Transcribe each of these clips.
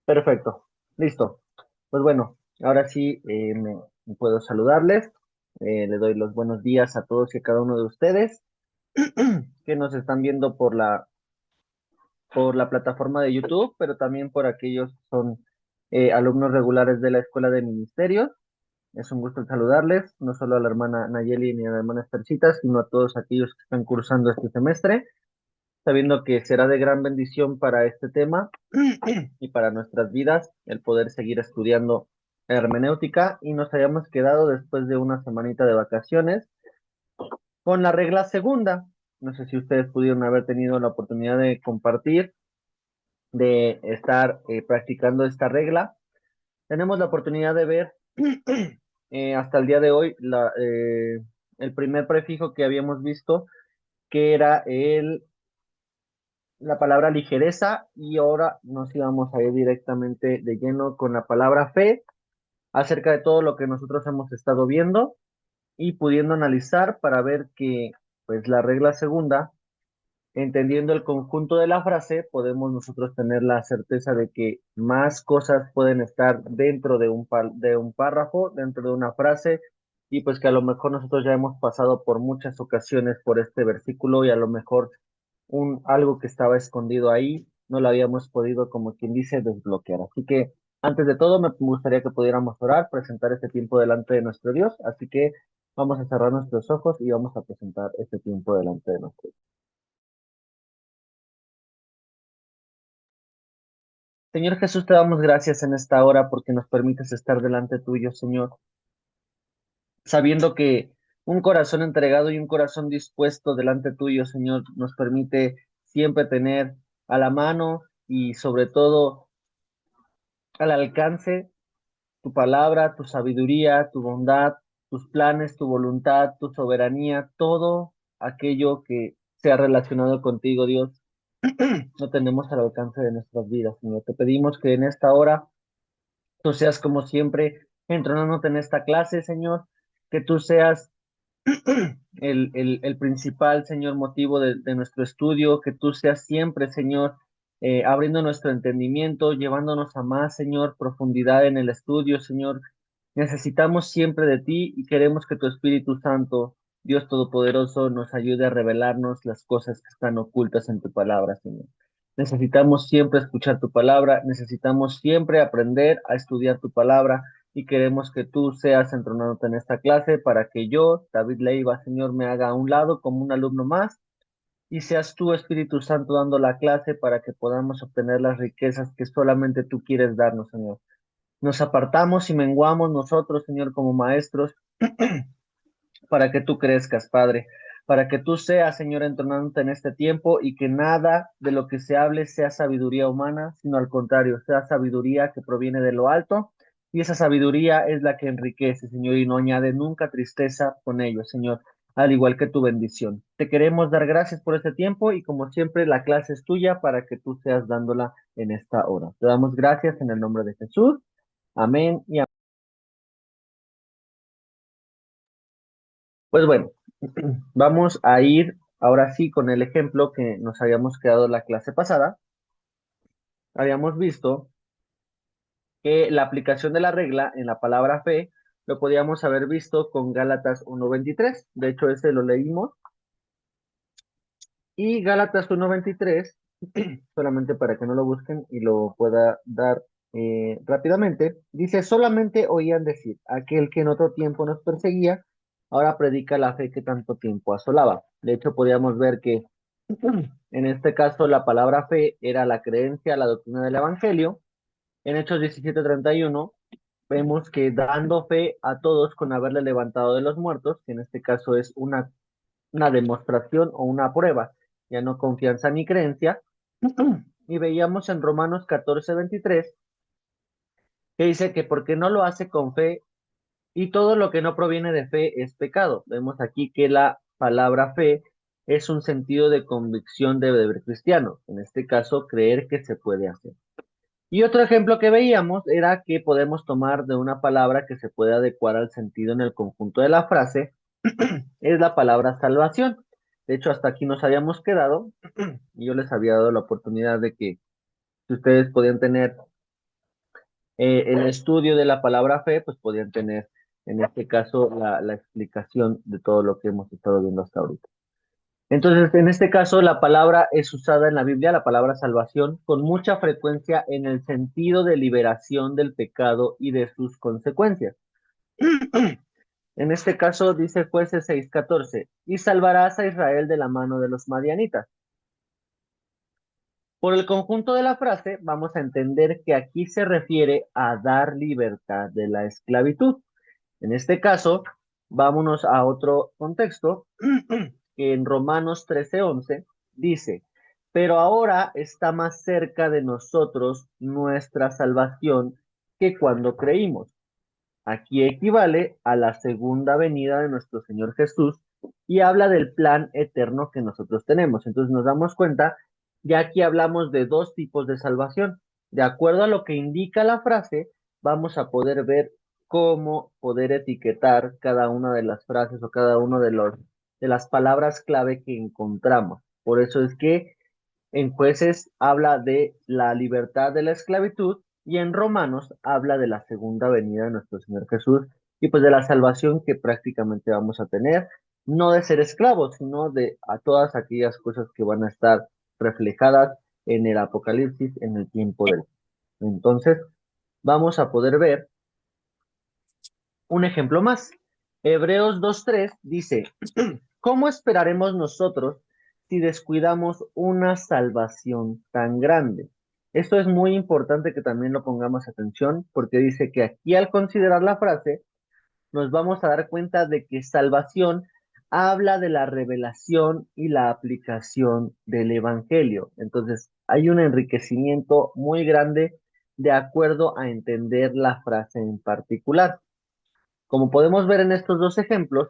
Perfecto, listo. Pues bueno, ahora sí me puedo saludarles. Le doy los buenos días a todos y a cada uno de ustedes que nos están viendo por la plataforma de YouTube, pero también por aquellos que son alumnos regulares de la Escuela de Ministerios. Es un gusto saludarles, no solo a la hermana Nayeli ni a la hermana Estercita, sino a todos aquellos que están cursando este semestre, sabiendo que será de gran bendición para este tema y para nuestras vidas el poder seguir estudiando hermenéutica, y nos hayamos quedado después de una semanita de vacaciones con la regla segunda. No sé si ustedes pudieron haber tenido la oportunidad de compartir, de estar practicando esta regla. Tenemos la oportunidad de ver hasta el día de hoy el primer prefijo que habíamos visto, que era la palabra ligereza, y ahora nos íbamos a ir directamente de lleno con la palabra fe, acerca de todo lo que nosotros hemos estado viendo y pudiendo analizar para ver que, pues, la regla segunda, entendiendo el conjunto de la frase, podemos nosotros tener la certeza de que más cosas pueden estar dentro de un párrafo, dentro de una frase, y pues que a lo mejor nosotros ya hemos pasado por muchas ocasiones por este versículo, y a lo mejor algo que estaba escondido ahí no lo habíamos podido, como quien dice, desbloquear. Así que antes de todo me gustaría que pudiéramos orar, presentar este tiempo delante de nuestro Dios. Así que vamos a cerrar nuestros ojos y vamos a presentar este tiempo delante de nuestro Dios. Señor Jesús, te damos gracias en esta hora porque nos permites estar delante tuyo, Señor, sabiendo que un corazón entregado y un corazón dispuesto delante tuyo, Señor, nos permite siempre tener a la mano y sobre todo al alcance tu palabra, tu sabiduría, tu bondad, tus planes, tu voluntad, tu soberanía, todo aquello que sea relacionado contigo, Dios, lo tenemos al alcance de nuestras vidas, Señor. Te pedimos que en esta hora tú seas como siempre entrenándote en esta clase, Señor, que tú seas el principal, Señor, motivo de nuestro estudio, que tú seas siempre, Señor, abriendo nuestro entendimiento, llevándonos a más, Señor, profundidad en el estudio, Señor. Necesitamos siempre de ti y queremos que tu Espíritu Santo, Dios Todopoderoso, nos ayude a revelarnos las cosas que están ocultas en tu palabra, Señor. Necesitamos siempre escuchar tu palabra, necesitamos siempre aprender a estudiar tu palabra, y queremos que tú seas entronándote en esta clase para que yo, David Leiva, Señor, me haga a un lado como un alumno más, y seas tú, Espíritu Santo, dando la clase para que podamos obtener las riquezas que solamente tú quieres darnos, Señor. Nos apartamos y menguamos nosotros, Señor, como maestros, para que tú crezcas, Padre, para que tú seas, Señor, entronándote en este tiempo, y que nada de lo que se hable sea sabiduría humana, sino al contrario, sea sabiduría que proviene de lo alto, y esa sabiduría es la que enriquece, Señor, y no añade nunca tristeza con ello, Señor, al igual que tu bendición. Te queremos dar gracias por este tiempo, y como siempre la clase es tuya para que tú seas dándola en esta hora. Te damos gracias en el nombre de Jesús. Amén y amén. Pues bueno, vamos a ir ahora sí con el ejemplo que nos habíamos quedado la clase pasada. Habíamos visto que la aplicación de la regla en la palabra fe lo podíamos haber visto con Gálatas 1:23. De hecho, ese lo leímos. Y Gálatas 1:23, solamente para que no lo busquen y lo pueda dar rápidamente, dice: solamente oían decir, aquel que en otro tiempo nos perseguía, ahora predica la fe que tanto tiempo asolaba. De hecho, podíamos ver que en este caso la palabra fe era la creencia, la doctrina del Evangelio. En Hechos 17:31 vemos que dando fe a todos con haberle levantado de los muertos, que en este caso es una demostración o una prueba, ya no confianza ni creencia. Y veíamos en Romanos 14:23 que dice que porque no lo hace con fe, y todo lo que no proviene de fe es pecado. Vemos aquí que la palabra fe es un sentido de convicción de deber cristiano, en este caso creer que se puede hacer. Y otro ejemplo que veíamos era que podemos tomar de una palabra que se puede adecuar al sentido en el conjunto de la frase, es la palabra salvación. De hecho, hasta aquí nos habíamos quedado y yo les había dado la oportunidad de que si ustedes podían tener el estudio de la palabra fe, pues podrían tener, en este caso, la explicación de todo lo que hemos estado viendo hasta ahorita. Entonces, en este caso, la palabra es usada en la Biblia, la palabra salvación, con mucha frecuencia en el sentido de liberación del pecado y de sus consecuencias. En este caso, dice Jueces 6:14, y salvarás a Israel de la mano de los madianitas. Por el conjunto de la frase, vamos a entender que aquí se refiere a dar libertad de la esclavitud. En este caso, vámonos a otro contexto, que en Romanos 13:11 dice, pero ahora está más cerca de nosotros nuestra salvación que cuando creímos. Aquí equivale a la segunda venida de nuestro Señor Jesús y habla del plan eterno que nosotros tenemos. Entonces nos damos cuenta, ya aquí hablamos de dos tipos de salvación. De acuerdo a lo que indica la frase, vamos a poder ver cómo poder etiquetar cada una de las frases o cada uno de las palabras clave que encontramos. Por eso es que en Jueces habla de la libertad de la esclavitud y en Romanos habla de la segunda venida de nuestro Señor Jesús y pues de la salvación que prácticamente vamos a tener, no de ser esclavos, sino de a todas aquellas cosas que van a estar reflejadas en el Apocalipsis en el tiempo del. Entonces, vamos a poder ver un ejemplo más. Hebreos 2:3 dice, ¿cómo esperaremos nosotros si descuidamos una salvación tan grande? Esto es muy importante que también lo pongamos atención porque dice que aquí al considerar la frase nos vamos a dar cuenta de que salvación habla de la revelación y la aplicación del evangelio. Entonces hay un enriquecimiento muy grande de acuerdo a entender la frase en particular. Como podemos ver en estos dos ejemplos,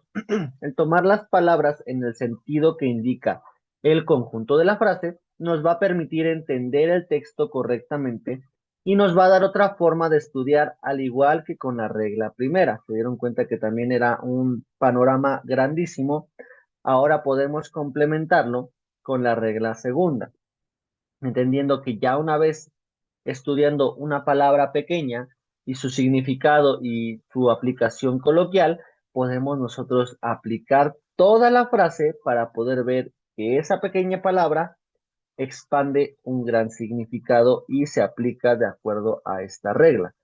el tomar las palabras en el sentido que indica el conjunto de la frase nos va a permitir entender el texto correctamente y nos va a dar otra forma de estudiar, al igual que con la regla primera. Se dieron cuenta que también era un panorama grandísimo. Ahora podemos complementarlo con la regla segunda, entendiendo que ya una vez estudiando una palabra pequeña y su significado y su aplicación coloquial, podemos nosotros aplicar toda la frase para poder ver que esa pequeña palabra expande un gran significado y se aplica de acuerdo a esta regla.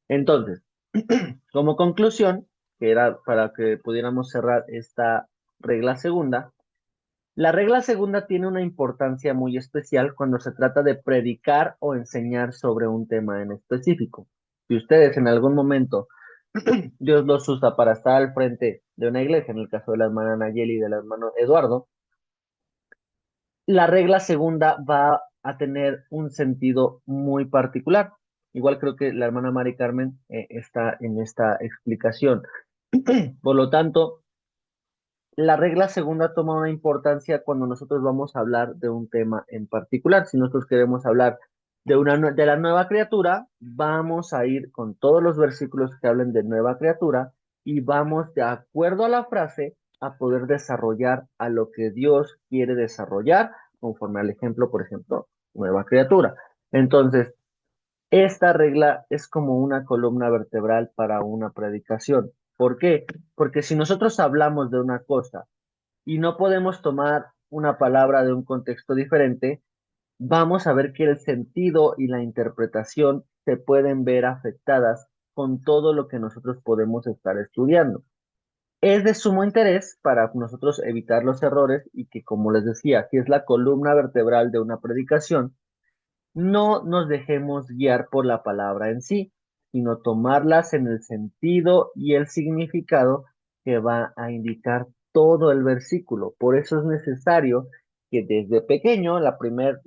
Entonces, como conclusión, que era para que pudiéramos cerrar esta regla segunda, la regla segunda tiene una importancia muy especial cuando se trata de predicar o enseñar sobre un tema en específico. Si ustedes en algún momento Dios los usa para estar al frente de una iglesia, en el caso de la hermana Nayeli y del hermano Eduardo, la regla segunda va a tener un sentido muy particular. Igual creo que la hermana Mari Carmen está en esta explicación. Por lo tanto, la regla segunda toma una importancia cuando nosotros vamos a hablar de un tema en particular. Si nosotros queremos hablar de la nueva criatura, vamos a ir con todos los versículos que hablen de nueva criatura y vamos de acuerdo a la frase a poder desarrollar a lo que Dios quiere desarrollar conforme al ejemplo, por ejemplo, nueva criatura. Entonces, esta regla es como una columna vertebral para una predicación. ¿Por qué? Porque si nosotros hablamos de una cosa y no podemos tomar una palabra de un contexto diferente, vamos a ver que el sentido y la interpretación se pueden ver afectadas con todo lo que nosotros podemos estar estudiando. Es de sumo interés para nosotros evitar los errores y que, como les decía, si es la columna vertebral de una predicación, no nos dejemos guiar por la palabra en sí, sino tomarlas en el sentido y el significado que va a indicar todo el versículo. Por eso es necesario que desde pequeño, la primer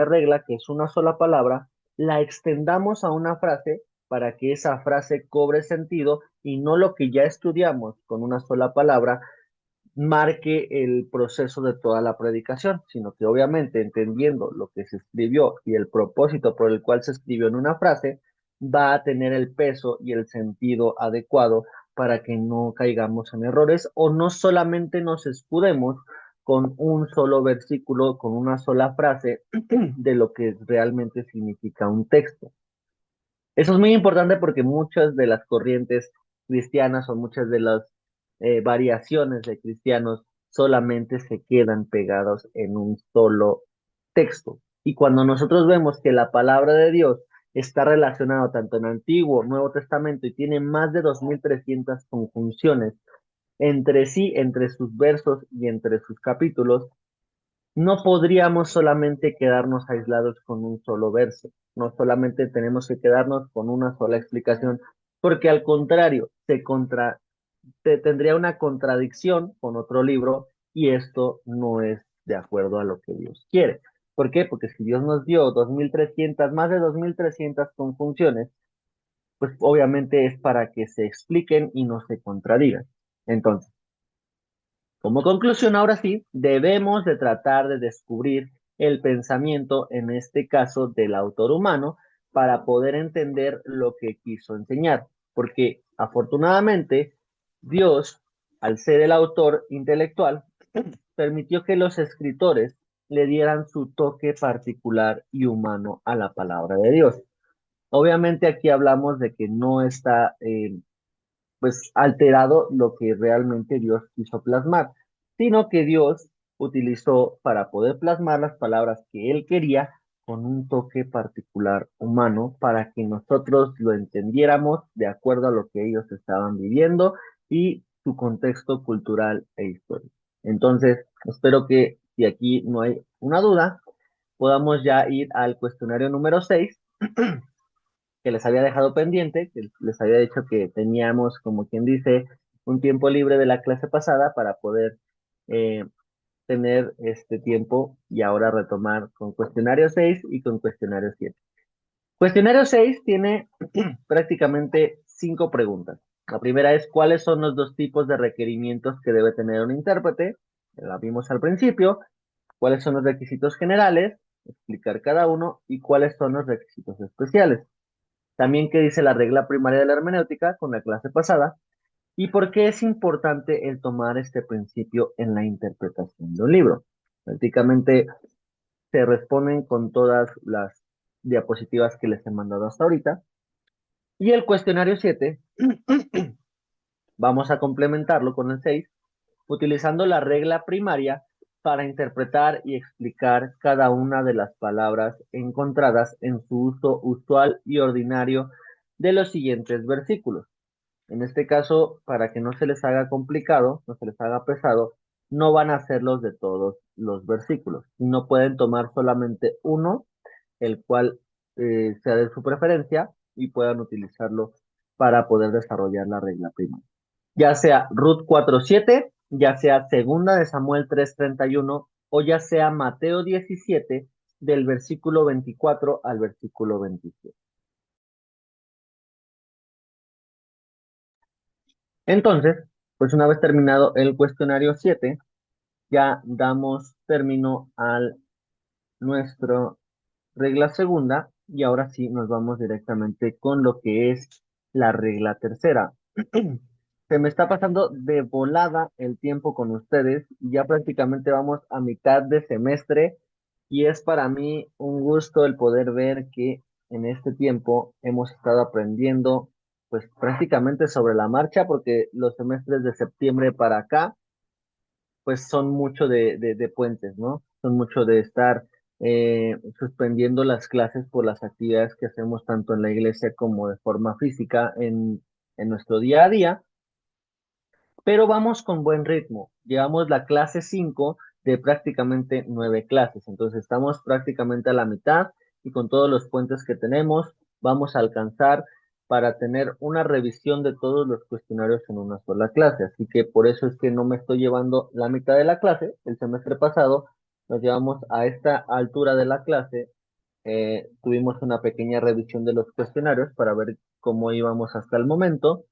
regla, que es una sola palabra, la extendamos a una frase para que esa frase cobre sentido y no lo que ya estudiamos con una sola palabra marque el proceso de toda la predicación, sino que obviamente entendiendo lo que se escribió y el propósito por el cual se escribió en una frase, va a tener el peso y el sentido adecuado para que no caigamos en errores o no solamente nos escudemos con un solo versículo, con una sola frase de lo que realmente significa un texto. Eso es muy importante porque muchas de las corrientes cristianas o muchas de las variaciones de cristianos solamente se quedan pegados en un solo texto. Y cuando nosotros vemos que la palabra de Dios está relacionada tanto en Antiguo, Nuevo Testamento y tiene más de 2300 conjunciones entre sí, entre sus versos y entre sus capítulos, no podríamos solamente quedarnos aislados con un solo verso, no solamente tenemos que quedarnos con una sola explicación, porque al contrario, tendría una contradicción con otro libro y esto no es de acuerdo a lo que Dios quiere. ¿Por qué? Porque si Dios nos dio 2300, más de 2300 conjunciones, pues obviamente es para que se expliquen y no se contradigan. Entonces, como conclusión, ahora sí, debemos de tratar de descubrir el pensamiento, en este caso, del autor humano, para poder entender lo que quiso enseñar. Porque afortunadamente, Dios, al ser el autor intelectual, permitió que los escritores le dieran su toque particular y humano a la palabra de Dios. Obviamente aquí hablamos de que no está pues alterado lo que realmente Dios quiso plasmar, sino que Dios utilizó para poder plasmar las palabras que él quería con un toque particular humano para que nosotros lo entendiéramos de acuerdo a lo que ellos estaban viviendo y su contexto cultural e histórico. Entonces, espero que si aquí no hay una duda, podamos ya ir al cuestionario número 6 que les había dejado pendiente, que les había dicho que teníamos, como quien dice, un tiempo libre de la clase pasada para poder eh, tener este tiempo y ahora retomar con cuestionario 6 y con cuestionario 7. Cuestionario 6 tiene prácticamente 5 preguntas. La primera es, ¿cuáles son los dos tipos de requerimientos que debe tener un intérprete? La vimos al principio. ¿Cuáles son los requisitos generales? Explicar cada uno y cuáles son los requisitos especiales. También qué dice la regla primaria de la hermenéutica con la clase pasada y por qué es importante el tomar este principio en la interpretación de un libro. Prácticamente se responden con todas las diapositivas que les he mandado hasta ahorita. Y el cuestionario 7 vamos a complementarlo con el 6 utilizando la regla primaria para interpretar y explicar cada una de las palabras encontradas en su uso usual y ordinario de los siguientes versículos. En este caso, para que no se les haga complicado, no se les haga pesado, no van a hacerlos de todos los versículos, sino pueden tomar solamente uno, el cual sea de su preferencia y puedan utilizarlo para poder desarrollar la regla primaria. Ya sea Ruth 4:7, ya sea Segunda de Samuel 3:31 o ya sea Mateo 17 del versículo 24 al versículo 27. Entonces, pues una vez terminado el cuestionario 7, ya damos término a nuestra regla segunda y ahora sí nos vamos directamente con lo que es la regla tercera. Se me está pasando de volada el tiempo con ustedes y ya prácticamente vamos a mitad de semestre y es para mí un gusto el poder ver que en este tiempo hemos estado aprendiendo pues prácticamente sobre la marcha porque los semestres de septiembre para acá pues son mucho de puentes, ¿no? Son mucho de estar suspendiendo las clases por las actividades que hacemos tanto en la iglesia como de forma física en nuestro día a día, pero vamos con buen ritmo. Llevamos la clase 5 de prácticamente 9 clases, entonces estamos prácticamente a la mitad y con todos los puentes que tenemos vamos a alcanzar para tener una revisión de todos los cuestionarios en una sola clase. Así que por eso es que no me estoy llevando la mitad de la clase. El semestre pasado nos llevamos a esta altura de la clase. Tuvimos una pequeña revisión de los cuestionarios para ver cómo íbamos hasta el momento.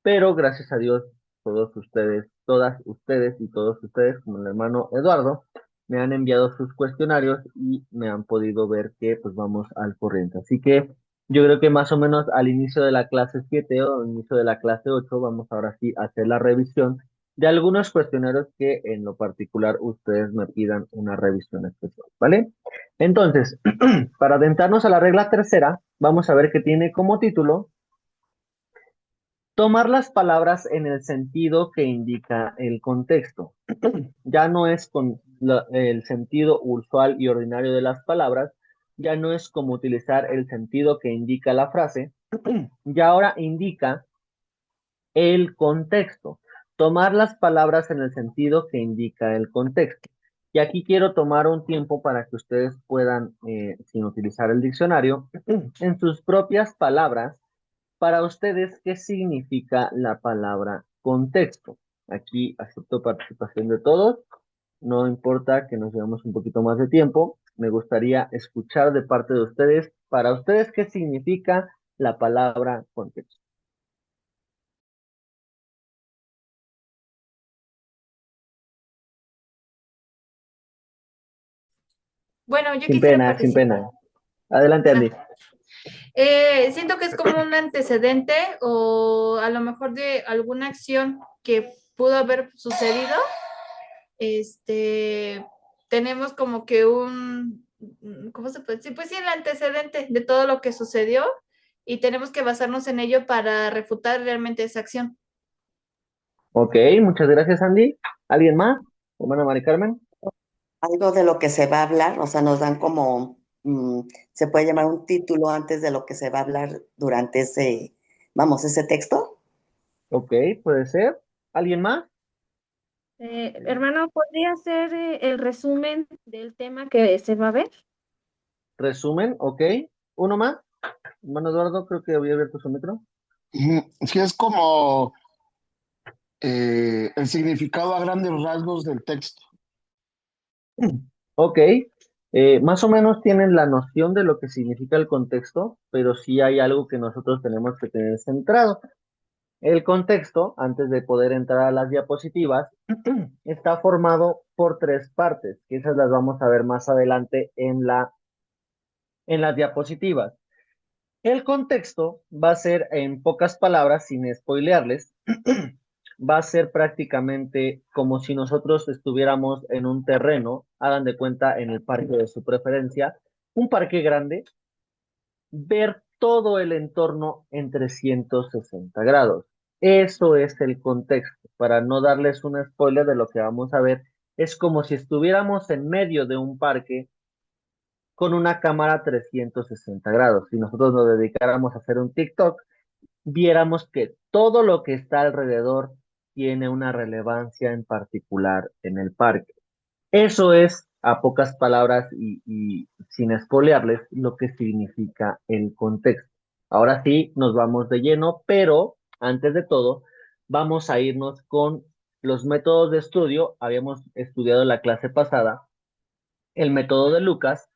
Pero gracias a Dios, todos ustedes, todas ustedes y todos ustedes, como el hermano Eduardo, me han enviado sus cuestionarios y me han podido ver que pues vamos al corriente. Así que yo creo que más o menos al inicio de la clase 7 o al inicio de la clase 8 vamos ahora sí a hacer la revisión de algunos cuestionarios que en lo particular ustedes me pidan una revisión especial, ¿vale? Entonces, para adentrarnos a la regla tercera, vamos a ver que tiene como título tomar las palabras en el sentido que indica el contexto. Ya no es con el sentido usual y ordinario de las palabras, ya no es como utilizar el sentido que indica la frase, ya ahora indica el contexto. Tomar las palabras en el sentido que indica el contexto. Y aquí quiero tomar un tiempo para que ustedes puedan, sin utilizar el diccionario, en sus propias palabras, para ustedes, ¿qué significa la palabra contexto? Aquí acepto participación de todos. No importa que nos llevemos un poquito más de tiempo. Me gustaría escuchar de parte de ustedes, para ustedes, ¿qué significa la palabra contexto? Bueno, yo Sin quisiera pena, sin participar. pena. Adelante, Andy. Ah, siento que es como un antecedente o a lo mejor de alguna acción que pudo haber sucedido. Este, tenemos como que ¿cómo se puede decir? Pues sí, el antecedente de todo lo que sucedió y tenemos que basarnos en ello para refutar realmente esa acción. Ok, muchas gracias, Andy. ¿Alguien más? Hermana Mari Carmen. Algo de lo que se va a hablar, o sea, nos dan como, se puede llamar un título antes de lo que se va a hablar durante ese, vamos, ese texto. Ok, puede ser. ¿Alguien más? Hermano, ¿podría ser el resumen del tema que se va a ver? Resumen, ok. ¿Uno más? Hermano Eduardo, creo que había abierto su micro. Sí, es como el significado a grandes rasgos del texto. Ok, más o menos tienen la noción de lo que significa el contexto, pero sí hay algo que nosotros tenemos que tener centrado. El contexto, antes de poder entrar a las diapositivas, está formado por tres partes, que esas las vamos a ver más adelante en las diapositivas. El contexto va a ser, en pocas palabras, sin spoilearles, va a ser prácticamente como si nosotros estuviéramos en un terreno, hagan de cuenta en el parque de su preferencia, un parque grande, ver todo el entorno en 360 grados. Eso es el contexto. Para no darles un spoiler de lo que vamos a ver, es como si estuviéramos en medio de un parque con una cámara 360 grados. Si nosotros nos dedicáramos a hacer un TikTok, viéramos que todo lo que está alrededor tiene una relevancia en particular en el parque. Eso es, a pocas palabras y sin espolearles, lo que significa el contexto. Ahora sí, nos vamos de lleno, pero antes de todo, vamos a irnos con los métodos de estudio. Habíamos estudiado en la clase pasada el método de Lucas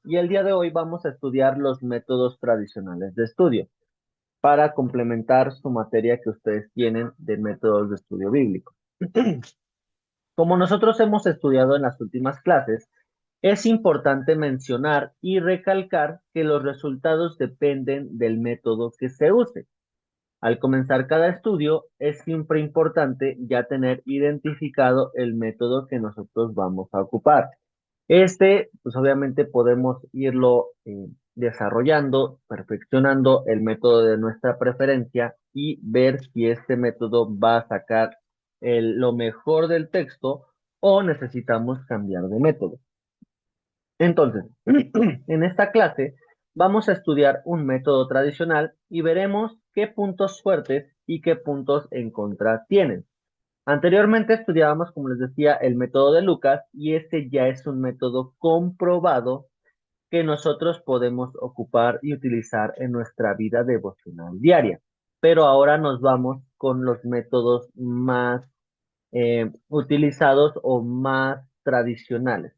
y el día de hoy vamos a estudiar los métodos tradicionales de estudio para complementar su materia que ustedes tienen de métodos de estudio bíblico. Como nosotros hemos estudiado en las últimas clases, es importante mencionar y recalcar que los resultados dependen del método que se use. Al comenzar cada estudio, es siempre importante ya tener identificado el método que nosotros vamos a ocupar. Pues obviamente podemos irlo desarrollando, perfeccionando el método de nuestra preferencia y ver si este método va a sacar lo mejor del texto o necesitamos cambiar de método. Entonces, en esta clase vamos a estudiar un método tradicional y veremos qué puntos fuertes y qué puntos en contra tienen. Anteriormente estudiábamos, como les decía, el método de Lucas y este ya es un método comprobado que nosotros podemos ocupar y utilizar en nuestra vida devocional diaria. Pero ahora nos vamos con los métodos más utilizados o más tradicionales.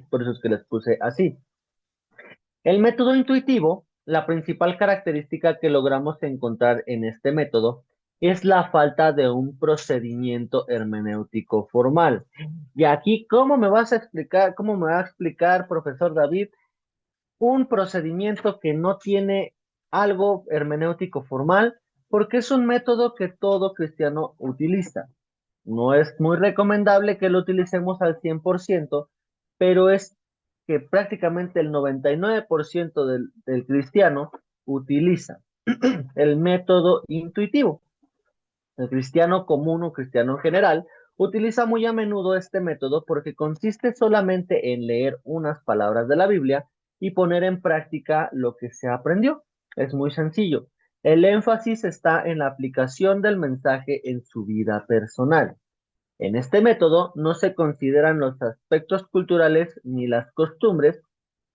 Por eso es que les puse así. El método intuitivo, la principal característica que logramos encontrar en este método es la falta de un procedimiento hermenéutico formal. Y aquí, ¿cómo me vas a explicar, cómo me va a explicar, profesor David, un procedimiento que no tiene algo hermenéutico formal? Porque es un método que todo cristiano utiliza. No es muy recomendable que lo utilicemos al 100%, pero es que prácticamente el 99% del cristiano utiliza el método intuitivo. El cristiano común o cristiano en general utiliza muy a menudo este método porque consiste solamente en leer unas palabras de la Biblia y poner en práctica lo que se aprendió. Es muy sencillo. El énfasis está en la aplicación del mensaje en su vida personal. En este método no se consideran los aspectos culturales ni las costumbres,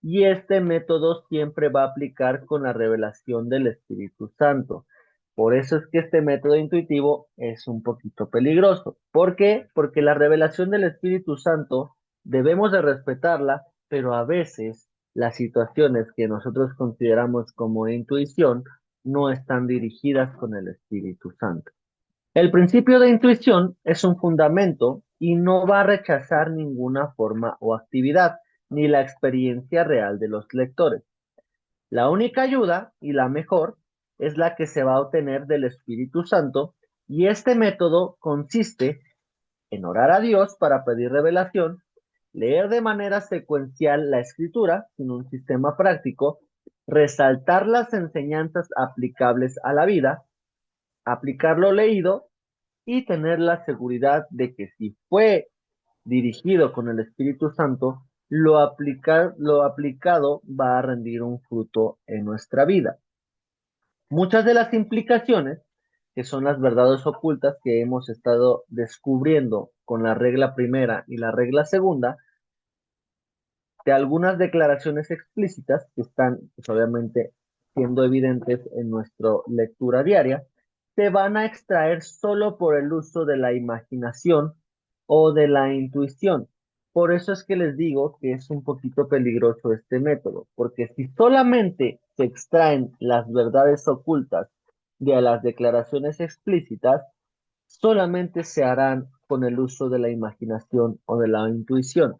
y este método siempre va a aplicar con la revelación del Espíritu Santo. Por eso es que este método intuitivo es un poquito peligroso. ¿Por qué? Porque la revelación del Espíritu Santo debemos de respetarla, pero a veces las situaciones que nosotros consideramos como intuición no están dirigidas con el Espíritu Santo. El principio de intuición es un fundamento y no va a rechazar ninguna forma o actividad, ni la experiencia real de los lectores. La única ayuda, y la mejor, es la que se va a obtener del Espíritu Santo, y este método consiste en orar a Dios para pedir revelación, leer de manera secuencial la escritura sin un sistema práctico, resaltar las enseñanzas aplicables a la vida, aplicar lo leído y tener la seguridad de que si fue dirigido con el Espíritu Santo, lo aplicado va a rendir un fruto en nuestra vida. Muchas de las implicaciones, que son las verdades ocultas que hemos estado descubriendo con la regla primera y la regla segunda, de algunas declaraciones explícitas que están, pues, obviamente siendo evidentes en nuestra lectura diaria, se van a extraer solo por el uso de la imaginación o de la intuición. Por eso es que les digo que es un poquito peligroso este método, porque si solamente se extraen las verdades ocultas de las declaraciones explícitas, solamente se harán con el uso de la imaginación o de la intuición.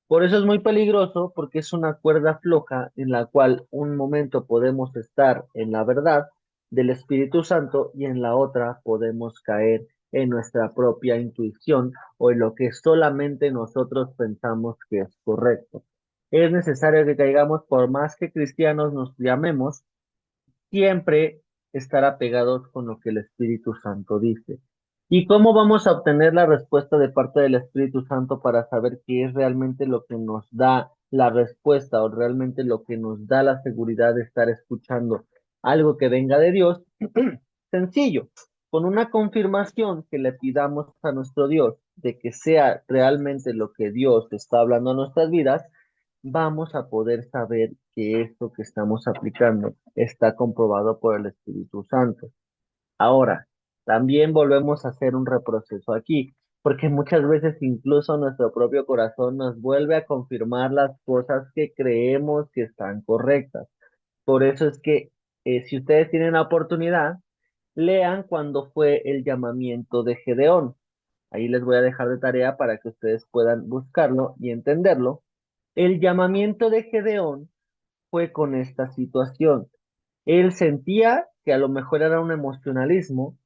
Por eso es muy peligroso, porque es una cuerda floja en la cual un momento podemos estar en la verdad del Espíritu Santo y en la otra podemos caer en nuestra propia intuición o en lo que solamente nosotros pensamos que es correcto. Es necesario que caigamos, por más que cristianos nos llamemos, siempre estar apegados con lo que el Espíritu Santo dice. ¿Y cómo vamos a obtener la respuesta de parte del Espíritu Santo para saber qué es realmente lo que nos da la respuesta o realmente lo que nos da la seguridad de estar escuchando algo que venga de Dios? Sencillo, con una confirmación que le pidamos a nuestro Dios de que sea realmente lo que Dios está hablando a nuestras vidas, vamos a poder saber que esto que estamos aplicando está comprobado por el Espíritu Santo. Ahora, también volvemos a hacer un reproceso aquí, porque muchas veces incluso nuestro propio corazón nos vuelve a confirmar las cosas que creemos que están correctas. Por eso es que si ustedes tienen la oportunidad, lean cuando fue el llamamiento de Gedeón. Ahí les voy a dejar de tarea para que ustedes puedan buscarlo y entenderlo. El llamamiento de Gedeón fue con esta situación. Él sentía que a lo mejor era un emocionalismo,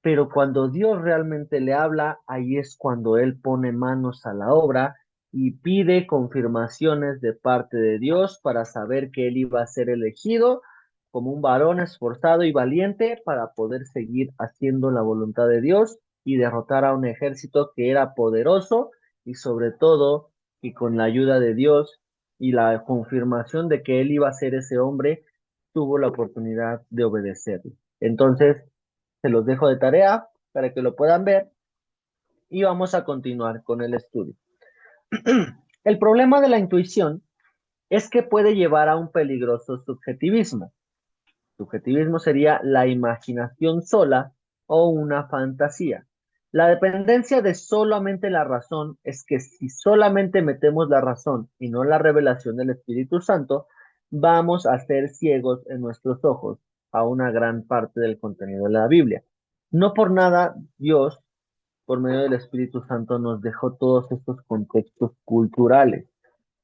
pero cuando Dios realmente le habla, ahí es cuando él pone manos a la obra y pide confirmaciones de parte de Dios para saber que él iba a ser elegido como un varón esforzado y valiente para poder seguir haciendo la voluntad de Dios y derrotar a un ejército que era poderoso, y sobre todo que con la ayuda de Dios y la confirmación de que él iba a ser ese hombre, tuvo la oportunidad de obedecerle. Entonces, se los dejo de tarea para que lo puedan ver y vamos a continuar con el estudio. El problema de la intuición es que puede llevar a un peligroso subjetivismo. Subjetivismo sería la imaginación sola o una fantasía. La dependencia de solamente la razón es que si solamente metemos la razón y no la revelación del Espíritu Santo, vamos a ser ciegos en nuestros ojos a una gran parte del contenido de la Biblia. No por nada Dios, por medio del Espíritu Santo, nos dejó todos estos contextos culturales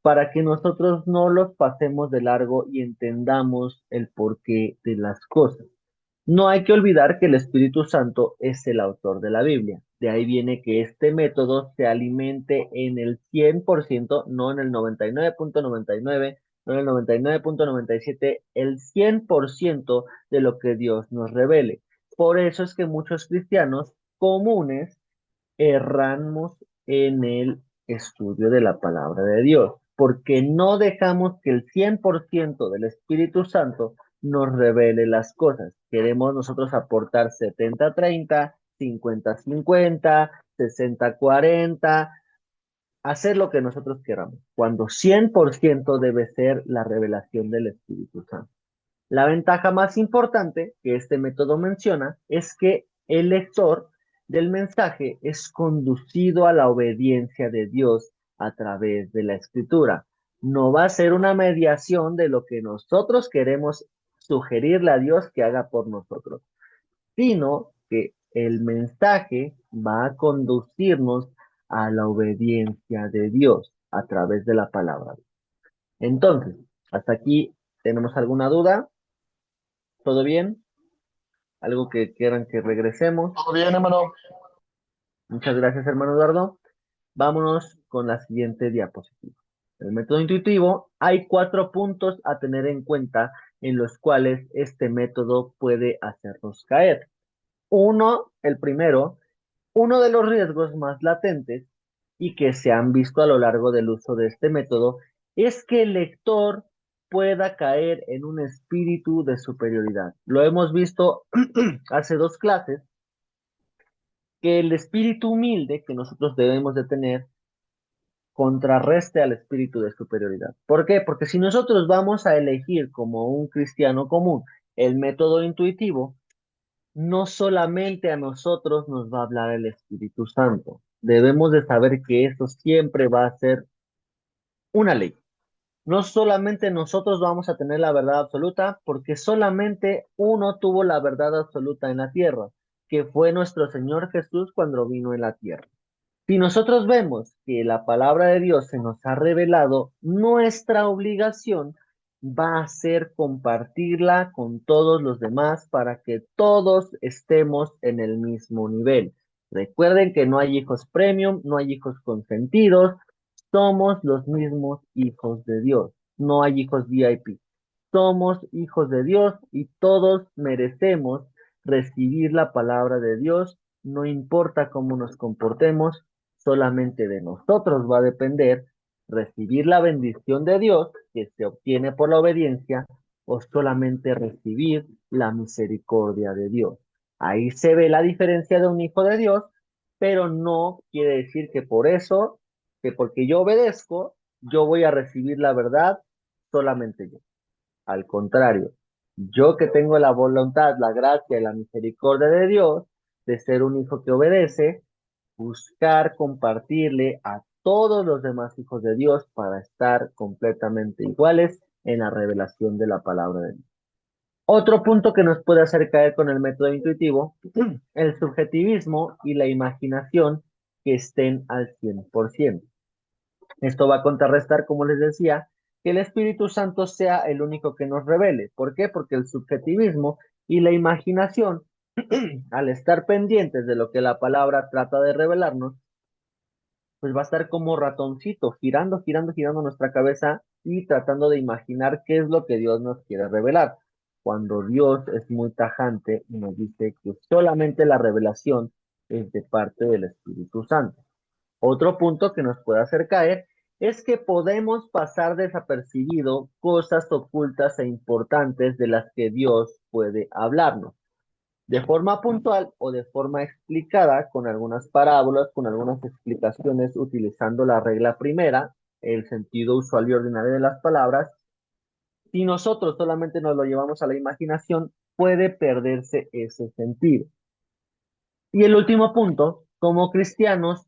para que nosotros no los pasemos de largo y entendamos el porqué de las cosas. No hay que olvidar que el Espíritu Santo es el autor de la Biblia. De ahí viene que este método se alimente en el 100%, no en el 99.99, no en el 99.97, el 100% de lo que Dios nos revele. Por eso es que muchos cristianos comunes erramos en el estudio de la palabra de Dios, porque no dejamos que el 100% del Espíritu Santo nos revele las cosas. Queremos nosotros aportar 70-30, 50-50, 60-40, hacer lo que nosotros queramos, cuando 100% debe ser la revelación del Espíritu Santo. La ventaja más importante que este método menciona es que el lector del mensaje es conducido a la obediencia de Dios a través de la escritura. No va a ser una mediación de lo que nosotros queremos sugerirle a Dios que haga por nosotros, sino que el mensaje va a conducirnos a la obediencia de Dios a través de la palabra. Entonces, hasta aquí, ¿tenemos alguna duda? ¿Todo bien? ¿Algo que quieran que regresemos? ¿Todo bien, hermano? Muchas gracias, hermano Eduardo. Vámonos con la siguiente diapositiva. El método intuitivo, hay 4 puntos a tener en cuenta en los cuales este método puede hacernos caer. El primero, uno de los riesgos más latentes y que se han visto a lo largo del uso de este método es que el lector pueda caer en un espíritu de superioridad. Lo hemos visto hace 2 clases, que el espíritu humilde que nosotros debemos de tener contrarreste al espíritu de superioridad. ¿Por qué? Porque si nosotros vamos a elegir como un cristiano común el método intuitivo, no solamente a nosotros nos va a hablar el Espíritu Santo. Debemos de saber que eso siempre va a ser una ley. No solamente nosotros vamos a tener la verdad absoluta, porque solamente uno tuvo la verdad absoluta en la tierra, que fue nuestro Señor Jesús cuando vino en la tierra. Si nosotros vemos que la palabra de Dios se nos ha revelado, nuestra obligación va a ser compartirla con todos los demás para que todos estemos en el mismo nivel. Recuerden que no hay hijos premium, no hay hijos consentidos, somos los mismos hijos de Dios, no hay hijos VIP. Somos hijos de Dios y todos merecemos recibir la palabra de Dios, no importa cómo nos comportemos, solamente de nosotros va a depender recibir la bendición de Dios que se obtiene por la obediencia o solamente recibir la misericordia de Dios. Ahí se ve la diferencia de un hijo de Dios, pero no quiere decir que por eso, que porque yo obedezco, yo voy a recibir la verdad solamente yo. Al contrario, yo que tengo la voluntad, la gracia y la misericordia de Dios, de ser un hijo que obedece, buscar compartirle a todos los demás hijos de Dios para estar completamente iguales en la revelación de la palabra de Dios. Otro punto que nos puede hacer caer con el método intuitivo, el subjetivismo y la imaginación que estén al 100%. Esto va a contrarrestar, como les decía, que el Espíritu Santo sea el único que nos revele. ¿Por qué? Porque el subjetivismo y la imaginación, al estar pendientes de lo que la palabra trata de revelarnos, pues va a estar como ratoncito, girando, girando, girando nuestra cabeza y tratando de imaginar qué es lo que Dios nos quiere revelar. Cuando Dios es muy tajante y nos dice que solamente la revelación es de parte del Espíritu Santo. Otro punto que nos puede hacer caer es que podemos pasar desapercibido cosas ocultas e importantes de las que Dios puede hablarnos de forma puntual o de forma explicada, con algunas parábolas, con algunas explicaciones utilizando la regla primera, el sentido usual y ordinario de las palabras. Si nosotros solamente nos lo llevamos a la imaginación, puede perderse ese sentido. Y el último punto, como cristianos,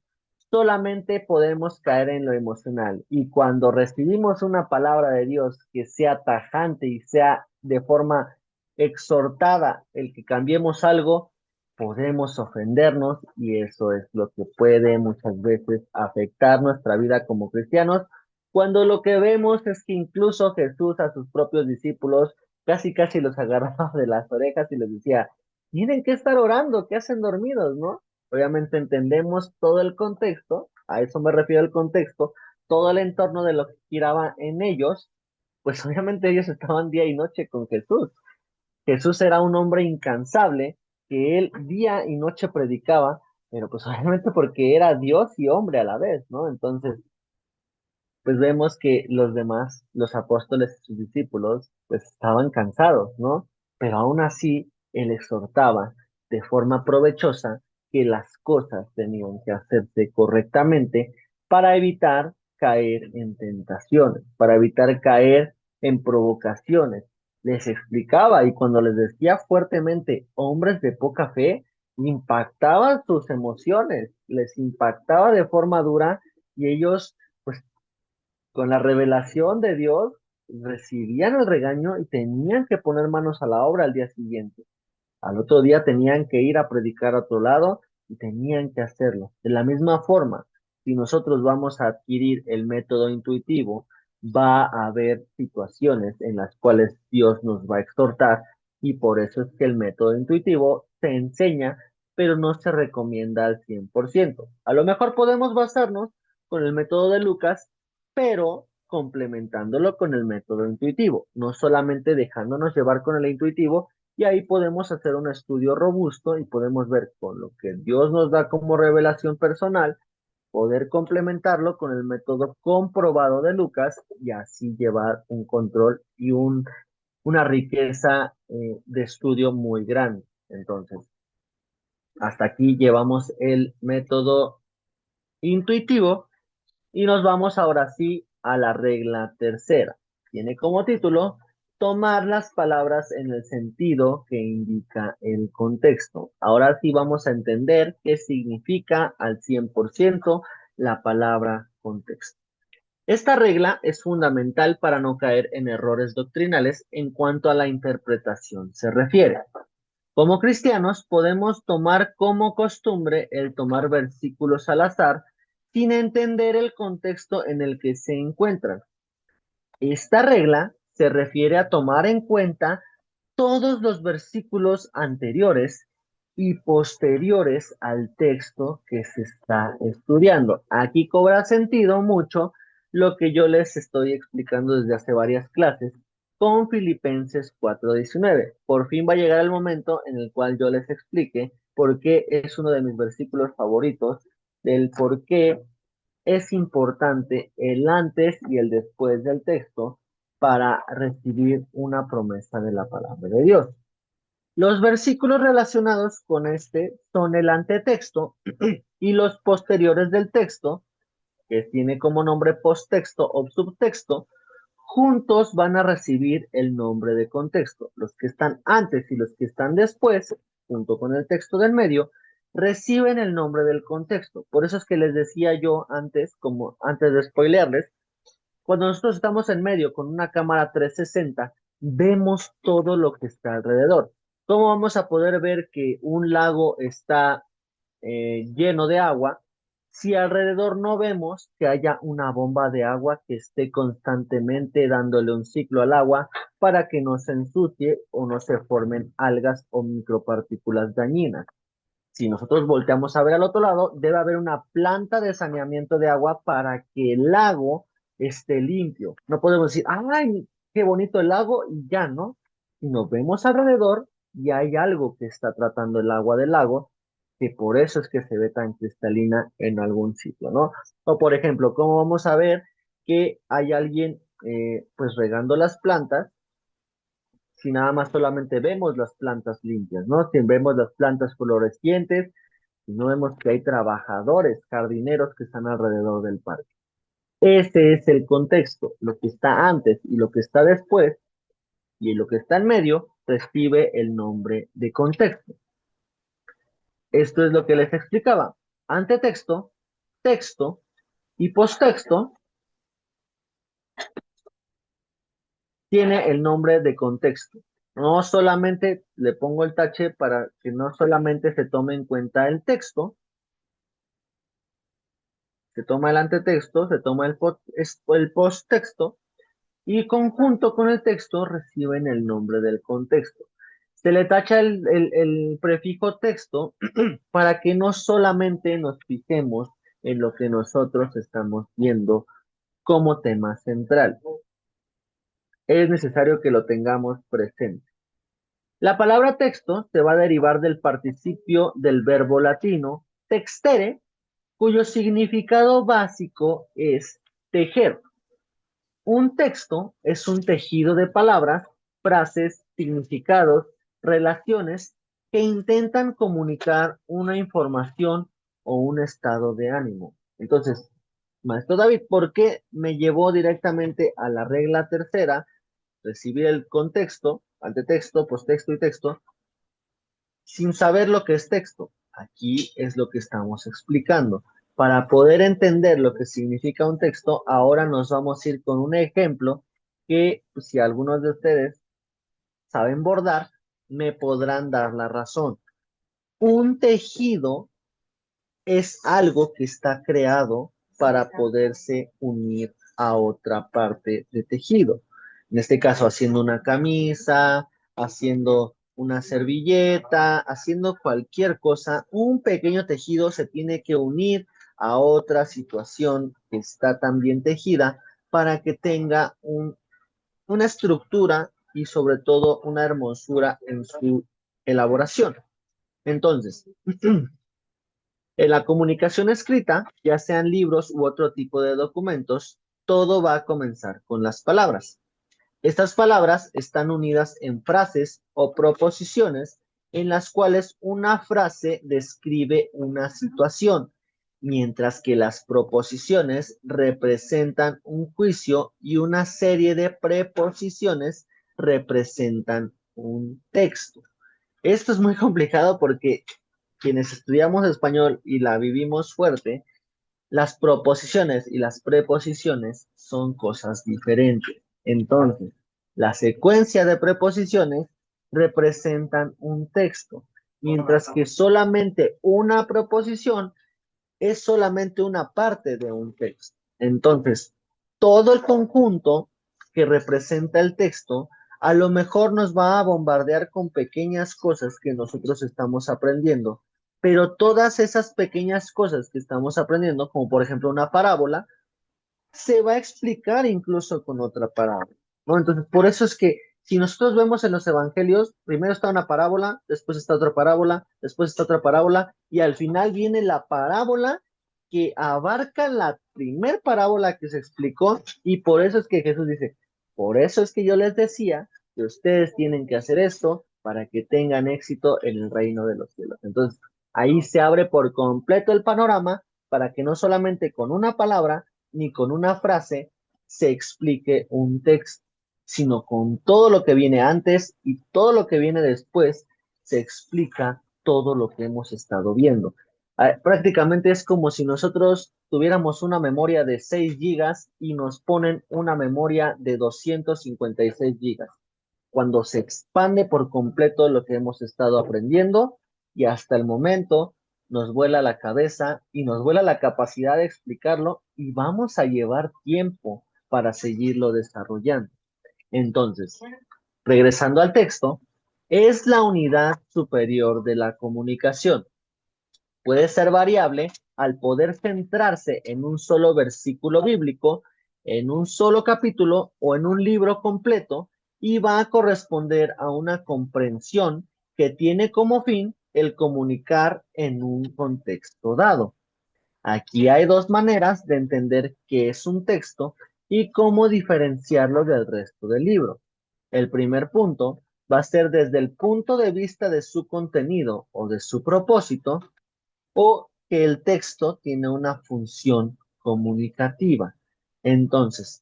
solamente podemos caer en lo emocional. Y cuando recibimos una palabra de Dios que sea tajante y sea de forma exhortada el que cambiemos algo, podemos ofendernos y eso es lo que puede muchas veces afectar nuestra vida como cristianos, cuando lo que vemos es que incluso Jesús a sus propios discípulos casi casi los agarraba de las orejas y les decía, tienen que estar orando, ¿qué hacen dormidos, no? Obviamente entendemos todo el contexto, a eso me refiero al contexto, todo el entorno de lo que giraba en ellos, pues obviamente ellos estaban día y noche con Jesús. Jesús era un hombre incansable que él día y noche predicaba, pero pues obviamente porque era Dios y hombre a la vez, ¿no? Entonces, pues vemos que los demás, los apóstoles y sus discípulos, pues estaban cansados, ¿no? Pero aún así, él exhortaba de forma provechosa que las cosas tenían que hacerse correctamente para evitar caer en tentaciones, para evitar caer en provocaciones. Les explicaba y cuando les decía fuertemente, hombres de poca fe, impactaban sus emociones, les impactaba de forma dura y ellos pues con la revelación de Dios, recibían el regaño y tenían que poner manos a la obra al día siguiente. Al otro día tenían que ir a predicar a otro lado y tenían que hacerlo. De la misma forma, si nosotros vamos a adquirir el método intuitivo, va a haber situaciones en las cuales Dios nos va a exhortar y por eso es que el método intuitivo se enseña, pero no se recomienda al 100%. A lo mejor podemos basarnos con el método de Lucas, pero complementándolo con el método intuitivo, no solamente dejándonos llevar con el intuitivo, y ahí podemos hacer un estudio robusto y podemos ver con lo que Dios nos da como revelación personal, poder complementarlo con el método comprobado de Lucas y así llevar un control y una riqueza de estudio muy grande. Entonces, hasta aquí llevamos el método intuitivo y nos vamos ahora sí a la regla tercera. Tiene como título tomar las palabras en el sentido que indica el contexto. Ahora sí vamos a entender qué significa al 100% la palabra contexto. Esta regla es fundamental para no caer en errores doctrinales en cuanto a la interpretación se refiere. Como cristianos podemos tomar como costumbre el tomar versículos al azar sin entender el contexto en el que se encuentran. Esta regla se refiere a tomar en cuenta todos los versículos anteriores y posteriores al texto que se está estudiando. Aquí cobra sentido mucho lo que yo les estoy explicando desde hace varias clases con Filipenses 4:19. Por fin va a llegar el momento en el cual yo les explique por qué es uno de mis versículos favoritos, del por qué es importante el antes y el después del texto para recibir una promesa de la palabra de Dios. Los versículos relacionados con este son el antetexto y los posteriores del texto, que tiene como nombre posttexto o subtexto, juntos van a recibir el nombre de contexto. Los que están antes y los que están después, junto con el texto del medio, reciben el nombre del contexto. Por eso es que les decía yo antes, como antes de spoilearles, cuando nosotros estamos en medio con una cámara 360, vemos todo lo que está alrededor. ¿Cómo vamos a poder ver que un lago está lleno de agua si alrededor no vemos que haya una bomba de agua que esté constantemente dándole un ciclo al agua para que no se ensucie o no se formen algas o micropartículas dañinas? Si nosotros volteamos a ver al otro lado, debe haber una planta de saneamiento de agua para que el lago esté limpio. No podemos decir, ay, qué bonito el lago y ya, ¿no? Si nos vemos alrededor y hay algo que está tratando el agua del lago, que por eso es que se ve tan cristalina en algún sitio, ¿no? O por ejemplo, ¿cómo vamos a ver que hay alguien pues regando las plantas si nada más solamente vemos las plantas limpias, ¿no? Si vemos las plantas florecientes, si no vemos que hay trabajadores, jardineros que están alrededor del parque. Ese es el contexto. Lo que está antes y lo que está después y lo que está en medio recibe el nombre de contexto. Esto es lo que les explicaba. Antetexto, texto y posttexto tiene el nombre de contexto. No solamente le pongo el tache para que no solamente se tome en cuenta el texto, se toma el antetexto, se toma el posttexto, y conjunto con el texto reciben el nombre del contexto. Se le tacha el prefijo texto para que no solamente nos fijemos en lo que nosotros estamos viendo como tema central. Es necesario que lo tengamos presente. La palabra texto se va a derivar del participio del verbo latino textere, cuyo significado básico es tejer. Un texto es un tejido de palabras, frases, significados, relaciones que intentan comunicar una información o un estado de ánimo. Entonces, Maestro David, ¿por qué me llevó directamente a la regla tercera? Recibir el contexto, antetexto, postexto y texto, sin saber lo que es texto. Aquí es lo que estamos explicando. Para poder entender lo que significa un texto, ahora nos vamos a ir con un ejemplo que, pues, si algunos de ustedes saben bordar, me podrán dar la razón. Un tejido es algo que está creado para poderse unir a otra parte de tejido. En este caso, haciendo una camisa, haciendo una servilleta, haciendo cualquier cosa, un pequeño tejido se tiene que unir a otra situación que está también tejida para que tenga una estructura y sobre todo una hermosura en su elaboración. Entonces, en la comunicación escrita, ya sean libros u otro tipo de documentos, todo va a comenzar con las palabras. Estas palabras están unidas en frases o proposiciones en las cuales una frase describe una situación, mientras que las proposiciones representan un juicio y una serie de preposiciones representan un texto. Esto es muy complicado porque quienes estudiamos español y la vivimos fuerte, las proposiciones y las preposiciones son cosas diferentes. Entonces, la secuencia de preposiciones representan un texto, mientras que solamente una proposición es solamente una parte de un texto. Entonces, todo el conjunto que representa el texto a lo mejor nos va a bombardear con pequeñas cosas que nosotros estamos aprendiendo, pero todas esas pequeñas cosas que estamos aprendiendo, como por ejemplo una parábola, se va a explicar incluso con otra parábola, ¿no? Entonces, por eso es que si nosotros vemos en los evangelios, primero está una parábola, después está otra parábola, después está otra parábola, y al final viene la parábola que abarca la primer parábola que se explicó, y por eso es que Jesús dice, por eso es que yo les decía que ustedes tienen que hacer esto para que tengan éxito en el reino de los cielos. Entonces, ahí se abre por completo el panorama para que no solamente con una palabra, ni con una frase se explique un texto, sino con todo lo que viene antes y todo lo que viene después se explica todo lo que hemos estado viendo. Prácticamente es como si nosotros tuviéramos una memoria de 6 gigas y nos ponen una memoria de 256 gigas. Cuando se expande por completo lo que hemos estado aprendiendo y hasta el momento nos vuela la cabeza y nos vuela la capacidad de explicarlo y vamos a llevar tiempo para seguirlo desarrollando. Entonces, regresando al texto, es la unidad superior de la comunicación. Puede ser variable al poder centrarse en un solo versículo bíblico, en un solo capítulo o en un libro completo y va a corresponder a una comprensión que tiene como fin el comunicar en un contexto dado. Aquí hay dos maneras de entender qué es un texto y cómo diferenciarlo del resto del libro. El primer punto va a ser desde el punto de vista de su contenido o de su propósito, o que el texto tiene una función comunicativa. Entonces,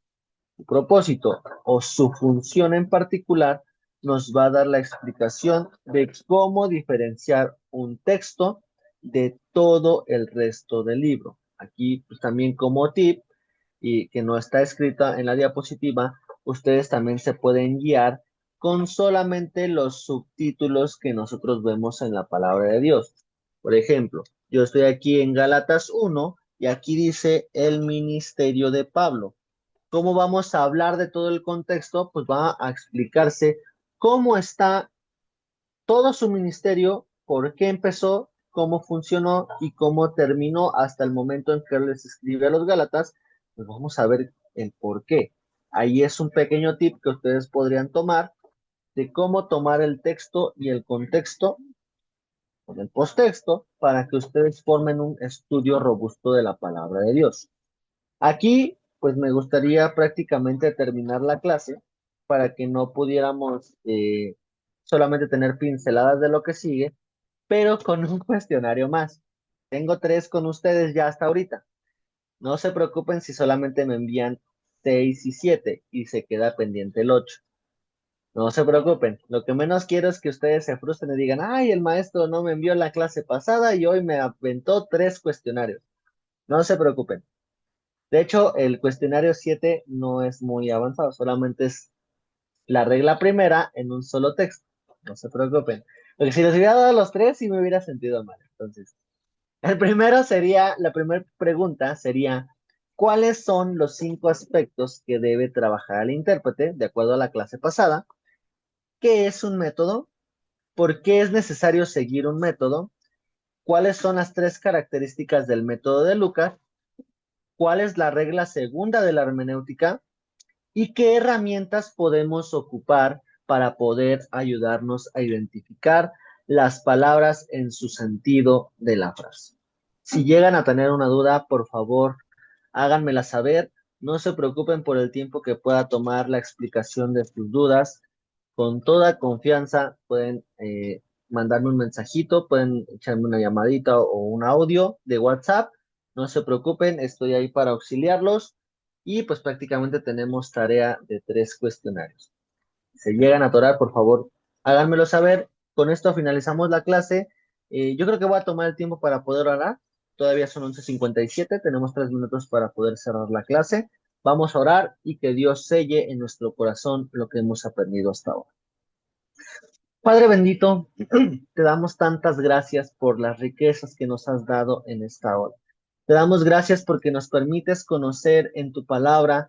su propósito o su función en particular nos va a dar la explicación de cómo diferenciar un texto de todo el resto del libro. Aquí, pues, también como tip, y que no está escrita en la diapositiva, ustedes también se pueden guiar con solamente los subtítulos que nosotros vemos en la palabra de Dios. Por ejemplo, yo estoy aquí en Gálatas 1 y aquí dice el ministerio de Pablo. ¿Cómo vamos a hablar de todo el contexto? Pues va a explicarse cómo está todo su ministerio, por qué empezó, cómo funcionó y cómo terminó hasta el momento en que les escribe a los Gálatas. Pues vamos a ver el por qué. Ahí es un pequeño tip que ustedes podrían tomar de cómo tomar el texto y el contexto con el posttexto para que ustedes formen un estudio robusto de la palabra de Dios. Aquí, pues me gustaría prácticamente terminar la clase para que no pudiéramos solamente tener pinceladas de lo que sigue, pero con un cuestionario más. Tengo 3 con ustedes ya hasta ahorita. No se preocupen si solamente me envían 6 y 7 y se queda pendiente el 8. No se preocupen. Lo que menos quiero es que ustedes se frustren y digan, ay, el maestro no me envió la clase pasada y hoy me aventó 3 cuestionarios. No se preocupen. De hecho, el cuestionario 7 no es muy avanzado, solamente es la regla primera en un solo texto. No se preocupen. Porque si les hubiera dado los 3, sí me hubiera sentido mal. Entonces, el primero sería, la primera pregunta sería, ¿cuáles son los 5 aspectos que debe trabajar el intérprete de acuerdo a la clase pasada? ¿Qué es un método? ¿Por qué es necesario seguir un método? ¿Cuáles son las 3 características del método de Lucas? ¿Cuál es la regla segunda de la hermenéutica? ¿Y qué herramientas podemos ocupar para poder ayudarnos a identificar las palabras en su sentido de la frase? Si llegan a tener una duda, por favor, háganmela saber. No se preocupen por el tiempo que pueda tomar la explicación de sus dudas. Con toda confianza pueden mandarme un mensajito, pueden echarme una llamadita o un audio de WhatsApp. No se preocupen, estoy ahí para auxiliarlos. Y pues prácticamente tenemos tarea de 3 cuestionarios. Si se llegan a atorar, por favor, háganmelo saber. Con esto finalizamos la clase. Yo creo que voy a tomar el tiempo para poder orar. Todavía son 11:57, tenemos 3 minutos para poder cerrar la clase. Vamos a orar y que Dios selle en nuestro corazón lo que hemos aprendido hasta ahora. Padre bendito, te damos tantas gracias por las riquezas que nos has dado en esta hora. Te damos gracias porque nos permites conocer en tu palabra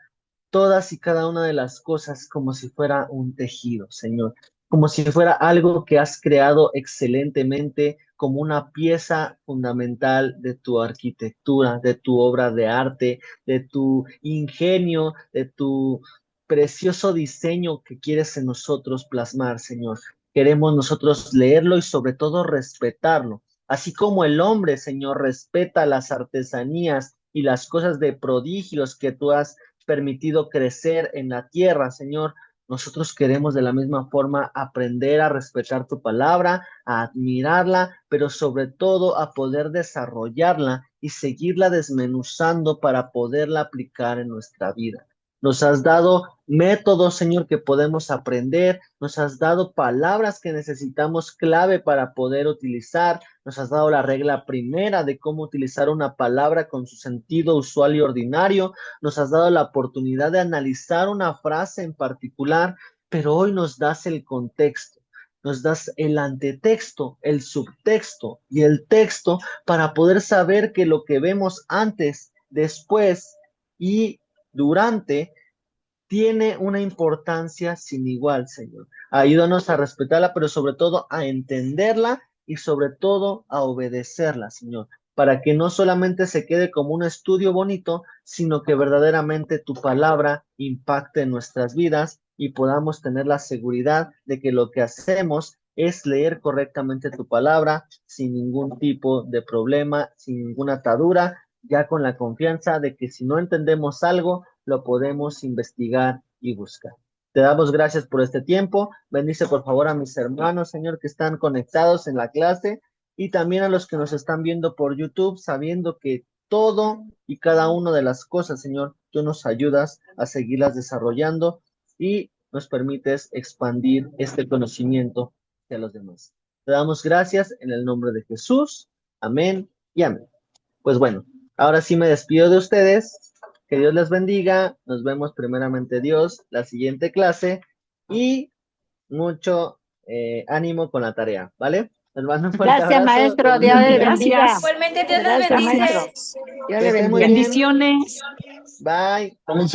todas y cada una de las cosas como si fuera un tejido, Señor, como si fuera algo que has creado excelentemente como una pieza fundamental de tu arquitectura, de tu obra de arte, de tu ingenio, de tu precioso diseño que quieres en nosotros plasmar, Señor. Queremos nosotros leerlo y sobre todo respetarlo. Así como el hombre, Señor, respeta las artesanías y las cosas de prodigios que tú has permitido crecer en la tierra, Señor, nosotros queremos de la misma forma aprender a respetar tu palabra, a admirarla, pero sobre todo a poder desarrollarla y seguirla desmenuzando para poderla aplicar en nuestra vida. Nos has dado métodos, Señor, que podemos aprender. Nos has dado palabras que necesitamos clave para poder utilizar. Nos has dado la regla primera de cómo utilizar una palabra con su sentido usual y ordinario. Nos has dado la oportunidad de analizar una frase en particular, pero hoy nos das el contexto. Nos das el antetexto, el subtexto y el texto para poder saber que lo que vemos antes, después y durante tiene una importancia sin igual, Señor. Ayúdanos a respetarla, pero sobre todo a entenderla y sobre todo a obedecerla, Señor, para que no solamente se quede como un estudio bonito, sino que verdaderamente tu palabra impacte en nuestras vidas y podamos tener la seguridad de que lo que hacemos es leer correctamente tu palabra sin ningún tipo de problema, sin ninguna atadura, ya con la confianza de que si no entendemos algo, lo podemos investigar y buscar. Te damos gracias por este tiempo. Bendice por favor a mis hermanos, Señor, que están conectados en la clase y también a los que nos están viendo por YouTube, sabiendo que todo y cada una de las cosas, Señor, tú nos ayudas a seguirlas desarrollando y nos permites expandir este conocimiento hacia los demás. Te damos gracias en el nombre de Jesús. Amén y amén. Pues bueno, ahora sí me despido de ustedes. Que Dios les bendiga. Nos vemos primeramente Dios la siguiente clase y mucho ánimo con la tarea, ¿vale? Les mando un fuerte Gracias, abrazo. maestro. Dios le bendiga. Gracias. Igualmente, Dios les Gracias, bendice. maestro. Dios Que le estén muy bendiga. bien. Bendiciones. Bye. Bendiciones.